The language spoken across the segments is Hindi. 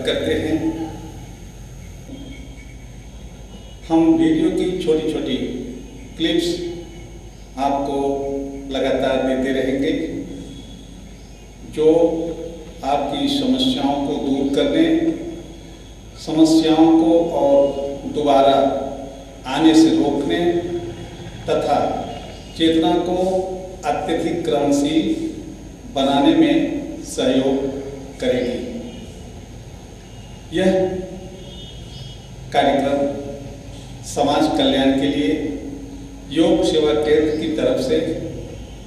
स्वागत करते हैं। हम वीडियो की छोटी छोटी क्लिप्स आपको लगातार देते रहेंगे जो आपकी समस्याओं को दूर करने, समस्याओं को और दोबारा आने से रोकने तथा चेतना को अत्यधिक ग्रहणशील बनाने में सहयोग करेगी। यह कार्यक्रम समाज कल्याण के लिए योग सेवा केंद्र की तरफ से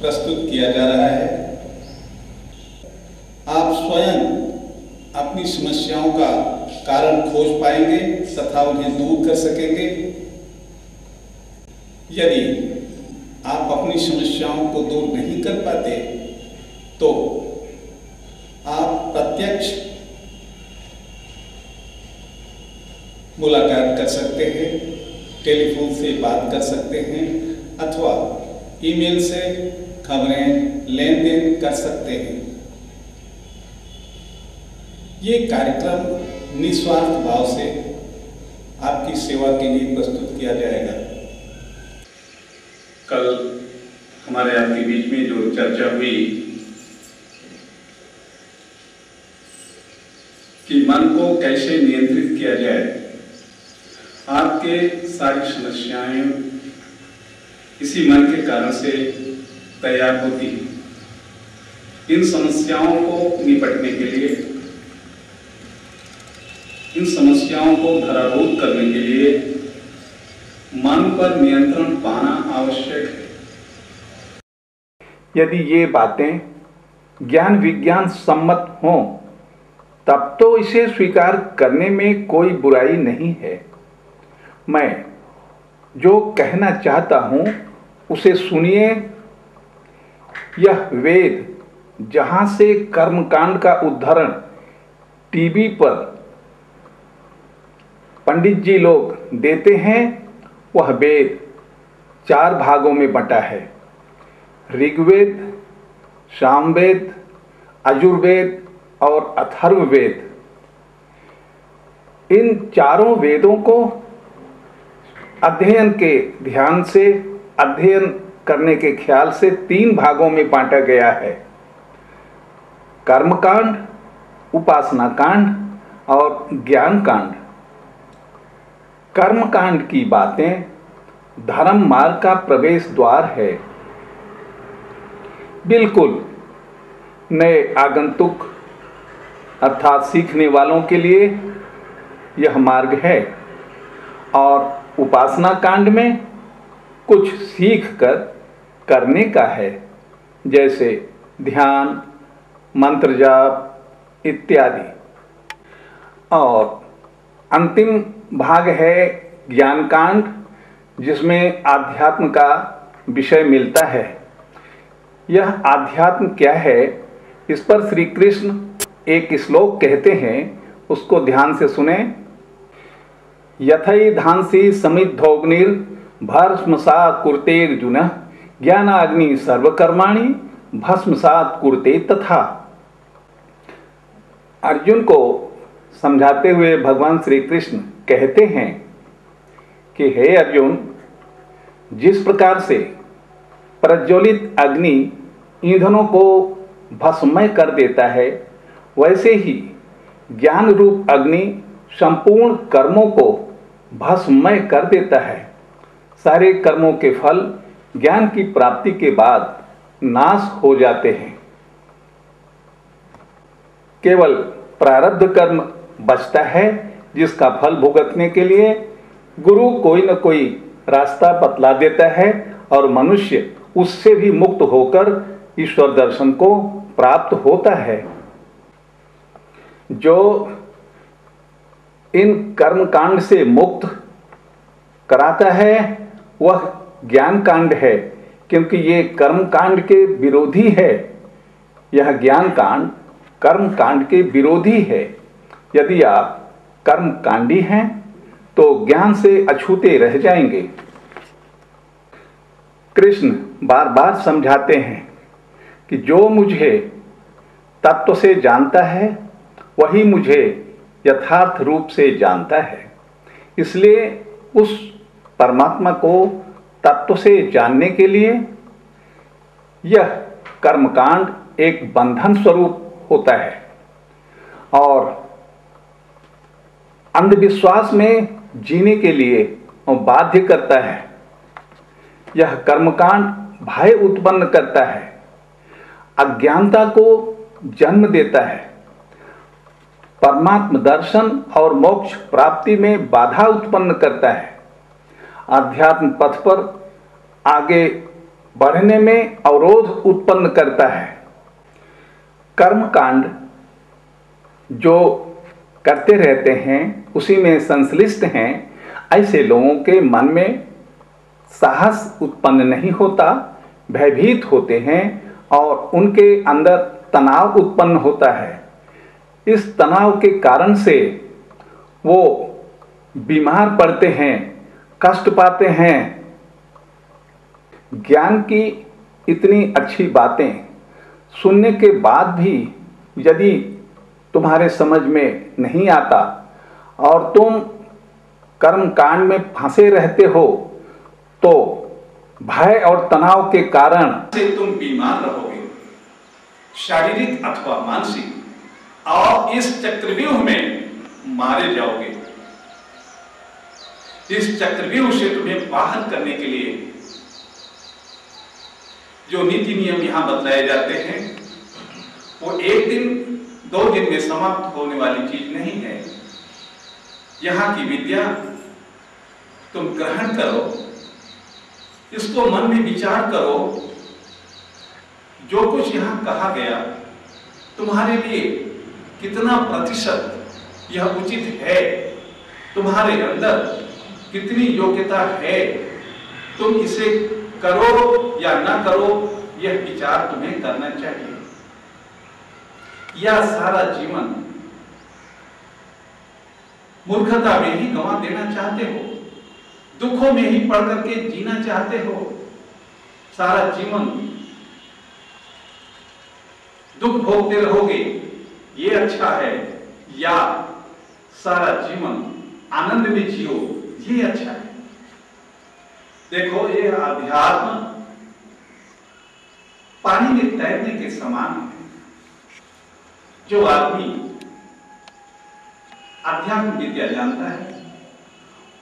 प्रस्तुत किया जा रहा है। आप स्वयं अपनी समस्याओं का कारण खोज पाएंगे तथा उन्हें दूर कर सकेंगे। यदि आप अपनी समस्याओं को दूर नहीं कर पाते तो आप प्रत्यक्ष मुलाकात कर सकते हैं, टेलीफोन से बात कर सकते हैं अथवा ईमेल से खबरें लेन देन कर सकते हैं। ये कार्यक्रम निस्वार्थ भाव से आपकी सेवा के लिए प्रस्तुत किया जाएगा। कल हमारे आपके बीच में जो चर्चा हुई कि मन को कैसे नियंत्रित किया जाए, आपके सारी समस्याएं इसी मन के कारण से तैयार होती हैं। इन समस्याओं को निपटने के लिए, इन समस्याओं को धरारूप करने के लिए मन पर नियंत्रण पाना आवश्यक है। यदि ये बातें ज्ञान विज्ञान सम्मत हों तब तो इसे स्वीकार करने में कोई बुराई नहीं है। मैं जो कहना चाहता हूं उसे सुनिए। यह वेद जहां से कर्मकांड का उदाहरण टीवी पर पंडित जी लोग देते हैं, वह वेद 4 भागों में बंटा है। ऋग्वेद, सामवेद, यजुर्वेद और अथर्ववेद। इन चारों वेदों को अध्ययन के ध्यान से, अध्ययन करने के ख्याल से 3 भागों में बांटा गया है। कर्मकांड, उपासना कांड और ज्ञान कांड। कर्मकांड की बातें धर्म मार्ग का प्रवेश द्वार है। बिल्कुल नए आगंतुक अर्थात सीखने वालों के लिए यह मार्ग है। और उपासना कांड में कुछ सीख कर करने का है, जैसे ध्यान, मंत्र जाप इत्यादि। और अंतिम भाग है ज्ञान कांड, जिसमें आध्यात्म का विषय मिलता है। यह आध्यात्म क्या है, इस पर श्री कृष्ण एक श्लोक कहते हैं, उसको ध्यान से सुने। यथै धांसी समिद्धोग्निर भस्मसात् कुरुतेर्जुन ज्ञानाग्नि सर्वकर्माणि भस्मसात् कुरुते तथा। अर्जुन को समझाते हुए भगवान श्री कृष्ण कहते हैं कि हे अर्जुन, जिस प्रकार से प्रज्वलित अग्नि ईंधनों को भस्ममय कर देता है, वैसे ही ज्ञान रूप अग्नि संपूर्ण कर्मों को भस्ममय कर देता है। सारे कर्मों के फल ज्ञान की प्राप्ति के बाद नाश हो जाते हैं। केवल प्रारब्ध कर्म बचता है, जिसका फल भुगतने के लिए गुरु कोई न कोई रास्ता बतला देता है और मनुष्य उससे भी मुक्त होकर ईश्वर दर्शन को प्राप्त होता है। जो इन कर्म कांड से मुक्त कराता है वह ज्ञान कांड है, क्योंकि ये कर्म कांड के विरोधी है। यह ज्ञान कांड कर्म कांड के विरोधी है। यदि आप कर्म कांडी हैं तो ज्ञान से अछूते रह जाएंगे। कृष्ण बार बार समझाते हैं कि जो मुझे तत्व से जानता है वही मुझे यथार्थ रूप से जानता है। इसलिए उस परमात्मा को तत्व से जानने के लिए यह कर्मकांड एक बंधन स्वरूप होता है और अंधविश्वास में जीने के लिए बाध्य करता है। यह कर्मकांड भय उत्पन्न करता है, अज्ञानता को जन्म देता है, परमात्म दर्शन और मोक्ष प्राप्ति में बाधा उत्पन्न करता है, आध्यात्म पथ पर आगे बढ़ने में अवरोध उत्पन्न करता है। कर्मकांड जो करते रहते हैं उसी में संश्लिष्ट हैं, ऐसे लोगों के मन में साहस उत्पन्न नहीं होता, भयभीत होते हैं और उनके अंदर तनाव उत्पन्न होता है। इस तनाव के कारण से वो बीमार पड़ते हैं, कष्ट पाते हैं। ज्ञान की इतनी अच्छी बातें सुनने के बाद भी यदि तुम्हारे समझ में नहीं आता और तुम कर्म कांड में फंसे रहते हो तो भय और तनाव के कारण से तुम बीमार रहोगे, शारीरिक अथवा मानसिक, और इस चक्रव्यूह में मारे जाओगे। इस चक्रव्यूह से तुम्हें बाहर करने के लिए जो नीति नियम यहां बतलाए जाते हैं वो एक दिन दो दिन में समाप्त होने वाली चीज नहीं है। यहां की विद्या तुम ग्रहण करो, इसको मन में विचार करो। जो कुछ यहां कहा गया तुम्हारे लिए कितना प्रतिशत यह उचित है, तुम्हारे अंदर कितनी योग्यता है, तुम इसे करो या ना करो, यह विचार तुम्हें करना चाहिए। या सारा जीवन मूर्खता में ही गंवा देना चाहते हो, दुखों में ही पड़ करके जीना चाहते हो, सारा जीवन दुख भोगते रहोगे, ये अच्छा है, या सारा जीवन आनंद में जियो, ये अच्छा है। देखो, ये अध्यात्म पानी में तैरने के समान है। जो आदमी अध्यात्म विद्या जानता है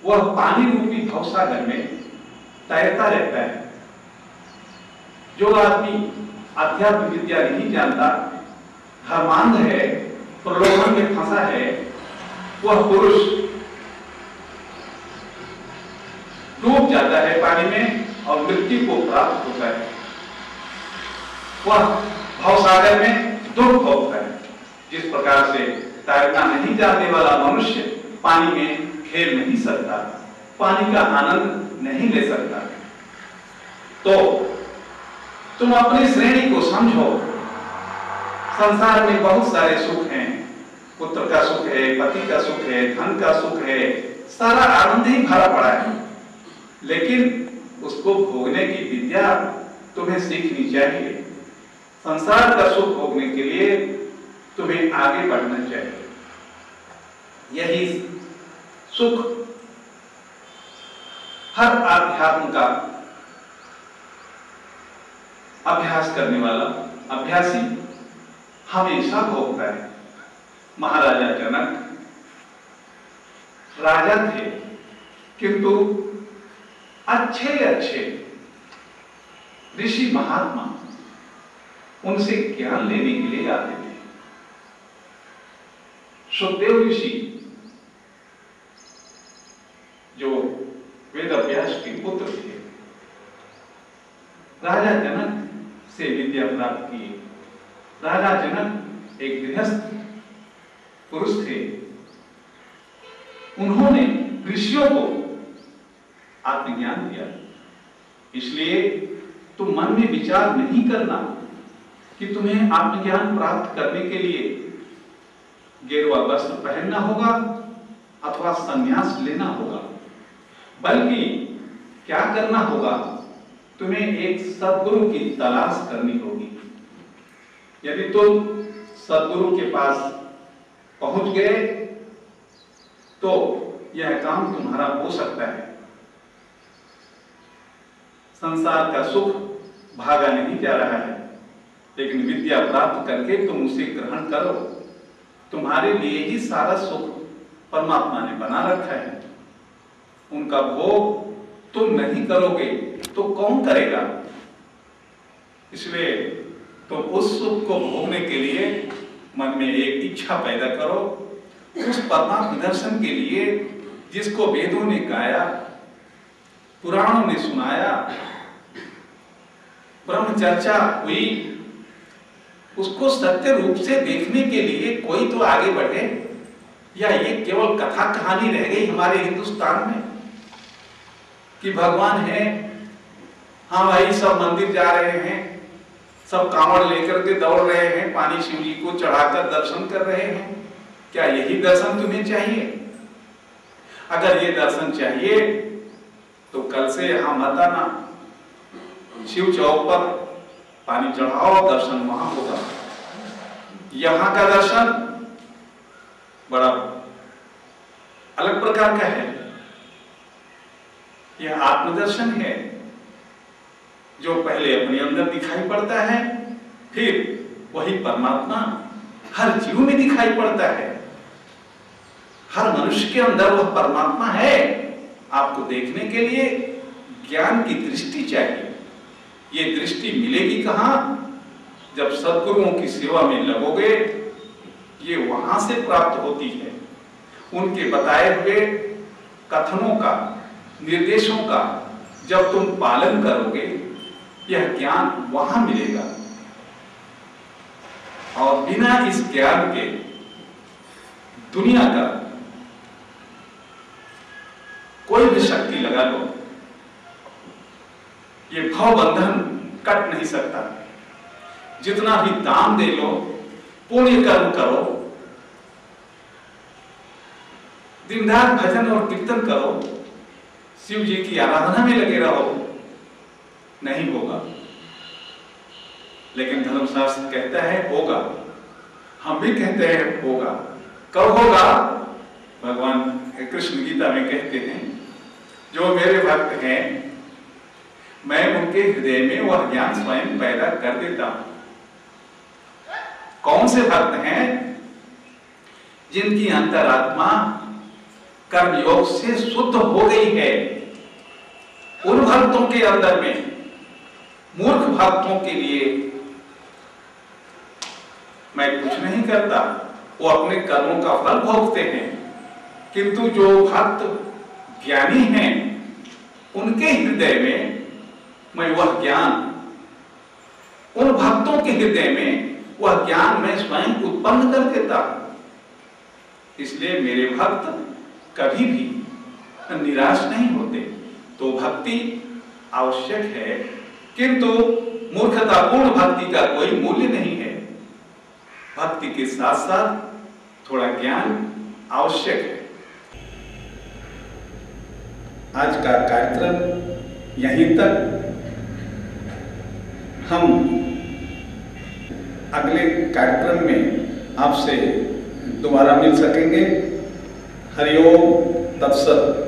वह पानी रूपी भवसागर में तैरता रहता है। जो आदमी अध्यात्म विद्या नहीं जानता, धर्मांध है, प्रलोभन में फंसा है, वह पुरुष डूब जाता है पानी में और मृत्यु को प्राप्त होता है। वह भवसागर में दुख भोगता है। जिस प्रकार से तैरना नहीं जानने वाला मनुष्य पानी में खेल नहीं सकता, पानी का आनंद नहीं ले सकता, तो तुम अपनी श्रेणी को समझो। संसार में बहुत सारे सुख हैं, पुत्र का सुख है, पति का सुख है, धन का सुख है, सारा आनंद ही भरा पड़ा है, लेकिन उसको भोगने की विद्या तुम्हें सीखनी चाहिए। संसार का सुख भोगने के लिए तुम्हें आगे बढ़ना चाहिए। यही सुख हर आध्यात्म का अभ्यास करने वाला अभ्यासी हमेशा भोगता है। महाराजा जनक राजा थे, किंतु अच्छे अच्छे ऋषि महात्मा उनसे ज्ञान लेने के लिए आते थे। सुखदेव ऋषि जो वेद व्यास के पुत्र थे, राजा जनक से विद्या प्राप्त किए। राजा जनक एक गृहस्थ पुरुष थे। उन्होंने ऋषियों को आत्मज्ञान दिया। इसलिए तुम मन में विचार नहीं करना कि तुम्हें आत्मज्ञान प्राप्त करने के लिए गेरुआ वस्त्र पहनना होगा अथवा संन्यास लेना होगा, बल्कि क्या करना होगा, तुम्हें एक सद्गुरु की तलाश करनी होगी। यदि तुम सद्गुरु के पास पहुंच गए तो यह काम तुम्हारा हो सकता है। संसार का सुख भागा नहीं जा रहा है, लेकिन विद्या प्राप्त करके तुम उसे ग्रहण करो। तुम्हारे लिए ही सारा सुख परमात्मा ने बना रखा है। उनका भोग तुम नहीं करोगे तो कौन करेगा? इसलिए तुम उस सुख को भोगने के लिए मन में एक इच्छा पैदा करो, उस परमात्म दर्शन के लिए जिसको वेदों ने गाया, पुराणों ने सुनाया, ब्रह्म चर्चा हुई, उसको सत्य रूप से देखने के लिए कोई तो आगे बढ़े। या ये केवल कथा कहानी रह गई हमारे हिंदुस्तान में कि भगवान है, हाँ भाई सब मंदिर जा रहे हैं, सब कांवड़ लेकर के दौड़ रहे हैं, पानी शिव जी को चढ़ाकर दर्शन कर रहे हैं। क्या यही दर्शन तुम्हें चाहिए? अगर ये दर्शन चाहिए तो कल से यहां मत आना, शिव चौक पर पानी चढ़ाओ, दर्शन वहां होगा। यहां का दर्शन बड़ा अलग प्रकार का है। यह आत्मदर्शन है जो पहले अपने अंदर दिखाई पड़ता है, फिर वही परमात्मा हर जीव में दिखाई पड़ता है। हर मनुष्य के अंदर वह परमात्मा है। आपको देखने के लिए ज्ञान की दृष्टि चाहिए। ये दृष्टि मिलेगी कहां? जब सद्गुरुओं की सेवा में लगोगे, ये वहां से प्राप्त होती है। उनके बताए हुए कथनों का, निर्देशों का जब तुम पालन करोगे, यह ज्ञान वहां मिलेगा। और बिना इस ज्ञान के दुनिया का कोई भी शक्ति लगा लो, ये भव बंधन कट नहीं सकता। जितना भी दान दे लो, पुण्य कर्म करो, दिन रात भजन और कीर्तन करो, शिव जी की आराधना में लगे रहो, नहीं होगा। लेकिन धर्मशास्त्र कहता है होगा, हम भी कहते हैं होगा। कब होगा? भगवान कृष्ण गीता में कहते हैं, जो मेरे भक्त हैं मैं उनके हृदय में वह ज्ञान स्वयं पैदा कर देता हूं। कौन से भक्त हैं? जिनकी अंतरात्मा कर्मयोग से शुद्ध हो गई है। उन भक्तों के अंदर में, मूर्ख भक्तों के लिए मैं कुछ नहीं करता, वो अपने कर्मों का फल भोगते हैं। किंतु जो भक्त ज्ञानी हैं, उनके हृदय में मैं वह ज्ञान, उन भक्तों के हृदय में वह ज्ञान मैं स्वयं उत्पन्न कर देता। इसलिए मेरे भक्त कभी भी निराश नहीं होते। तो भक्ति आवश्यक है, किंतु मूर्खतापूर्ण भक्ति का कोई मूल्य नहीं है। भक्ति के साथ साथ थोड़ा ज्ञान आवश्यक है। आज का कार्यक्रम यहीं तक। हम अगले कार्यक्रम में आपसे दोबारा मिल सकेंगे। हरि ओम तत्सत।